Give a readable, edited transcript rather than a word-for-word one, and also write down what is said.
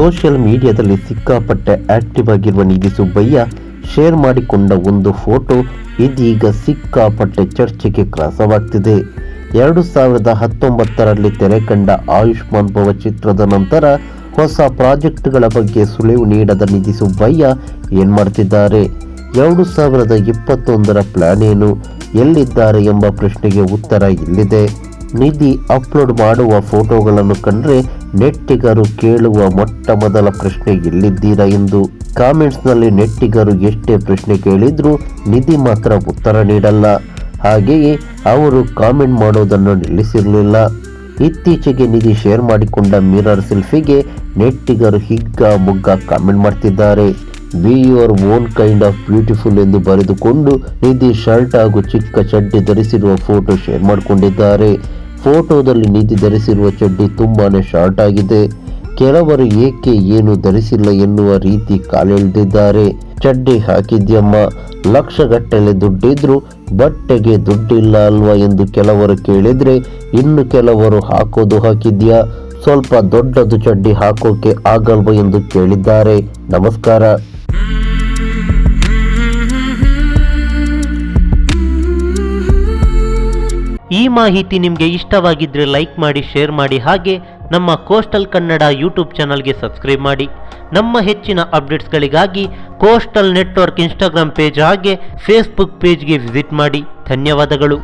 Social ಮೀಡಿಯಾದಲ್ಲಿ ಸಿಕ್ಕಾಪಟ್ಟೆ active ಆಗಿರುವ ನಿಧಿ ಸುಬ್ಬಯ್ಯ ಶೇರ್ ಮಾಡಿಕೊಂಡ ಒಂದು ಫೋಟೋ ಇದೀಗ ಸಿಕ್ಕಾಪಟ್ಟೆ ಚರ್ಚೆಗೆ ಗ್ರಾಸವಾಗ್ತಿದೆ. 2019ರಲ್ಲಿ ತೆರೆ ಕಂಡ ಆಯುಷ್ಮಾನ್ ಭವ ಚಿತ್ರದ ನಂತರ ಹೊಸ ಪ್ರಾಜೆಕ್ಟ್ಗಳ ಬಗ್ಗೆ ಸುಳಿವು ನೀಡದ ನಿಧಿ ಸುಬ್ಬಯ್ಯ ಏನ್ ಮಾಡ್ತಿದ್ದಾರೆ, 2021ರ ಪ್ಲಾನ್ ಏನು, ಎಲ್ಲಿದ್ದಾರೆ ಎಂಬ ಪ್ರಶ್ನೆಗೆ ಉತ್ತರ ಇಲ್ಲಿದೆ. ನಿಧಿ ಅಪ್ಲೋಡ್ ಮಾಡುವ ಫೋಟೋಗಳನ್ನು ಕಂಡ್ರೆ ನೆಟ್ಟಿಗರು ಕೇಳುವ ಮೊಟ್ಟ ಮೊದಲ ಪ್ರಶ್ನೆ ಎಲ್ಲಿದ್ದೀರಾ ಎಂದು. ಕಾಮೆಂಟ್ಸ್ನಲ್ಲಿ ನೆಟ್ಟಿಗರು ಎಷ್ಟೇ ಪ್ರಶ್ನೆ ಕೇಳಿದ್ರೂ ನಿಧಿ ಮಾತ್ರ ಉತ್ತರ ನೀಡಲ್ಲ. ಹಾಗೆಯೇ ಅವರು ಕಾಮೆಂಟ್ ಮಾಡೋದನ್ನು ನಿಲ್ಲಿಸಿರಲಿಲ್ಲ. ಇತ್ತೀಚೆಗೆ ನಿಧಿ ಶೇರ್ ಮಾಡಿಕೊಂಡ ಮಿರರ್ ಸೆಲ್ಫಿಗೆ ನೆಟ್ಟಿಗರು ಹಿಗ್ಗ ಮುಗ್ಗ ಕಾಮೆಂಟ್ ಮಾಡ್ತಿದ್ದಾರೆ. Be your own kind of beautiful ಎಂದು ಬರೆದುಕೊಂಡು ನಿಧಿ ಶರ್ಟ್ ಹಾಗೂ ಚಿಕ್ಕ ಚಡ್ಡಿ ಧರಿಸಿರುವ ಫೋಟೋ ಶೇರ್ ಮಾಡಿಕೊಂಡಿದ್ದಾರೆ. ಫೋಟೋದಲ್ಲಿ ನಿಧಿ ಧರಿಸಿರುವ ಚಡ್ಡಿ ತುಂಬಾನೇ ಶಾರ್ಟ್ ಆಗಿದೆ. ಕೆಲವರು ಏಕೆ ಏನು ಧರಿಸಿಲ್ಲ ಎನ್ನುವ ರೀತಿ ಕಾಲೆಳೆದಿದ್ದಾರೆ. ಚಡ್ಡಿ ಹಾಕಿದ್ಯಮ್ಮ, ಲಕ್ಷಗಟ್ಟಲೆ ದುಡ್ಡಿದ್ರು ಬಟ್ಟೆಗೆ ದುಡ್ಡಿಲ್ಲ ಅಲ್ವಾ ಎಂದು ಕೆಲವರು ಕೇಳಿದ್ರೆ, ಇನ್ನು ಕೆಲವರು ಹಾಕೋದು ಹಾಕಿದ್ಯಾ, ಸ್ವಲ್ಪ ದೊಡ್ಡದು ಚಡ್ಡಿ ಹಾಕೋಕೆ ಆಗಲ್ವ ಎಂದು ಕೇಳಿದ್ದಾರೆ. ನಮಸ್ಕಾರ. ಈ ಮಾಹಿತಿ ನಿಮಗೆ ಇಷ್ಟವಾಗಿದ್ದರೆ ಲೈಕ್ ಮಾಡಿ, ಶೇರ್ ಮಾಡಿ, ಹಾಗೆ ನಮ್ಮ ಕೋಸ್ಟಲ್ ಕನ್ನಡ ಯೂಟ್ಯೂಬ್ ಚಾನಲ್ಗೆ ಸಬ್ಸ್ಕ್ರೈಬ್ ಮಾಡಿ. ನಮ್ಮ ಹೆಚ್ಚಿನ ಅಪ್ಡೇಟ್ಸ್ಗಳಿಗಾಗಿ ಕೋಸ್ಟಲ್ ನೆಟ್ವರ್ಕ್ ಇನ್ಸ್ಟಾಗ್ರಾಮ್ ಪೇಜ್ ಹಾಗೆ ಫೇಸ್ಬುಕ್ ಪೇಜ್ಗೆ ವಿಸಿಟ್ ಮಾಡಿ. ಧನ್ಯವಾದಗಳು.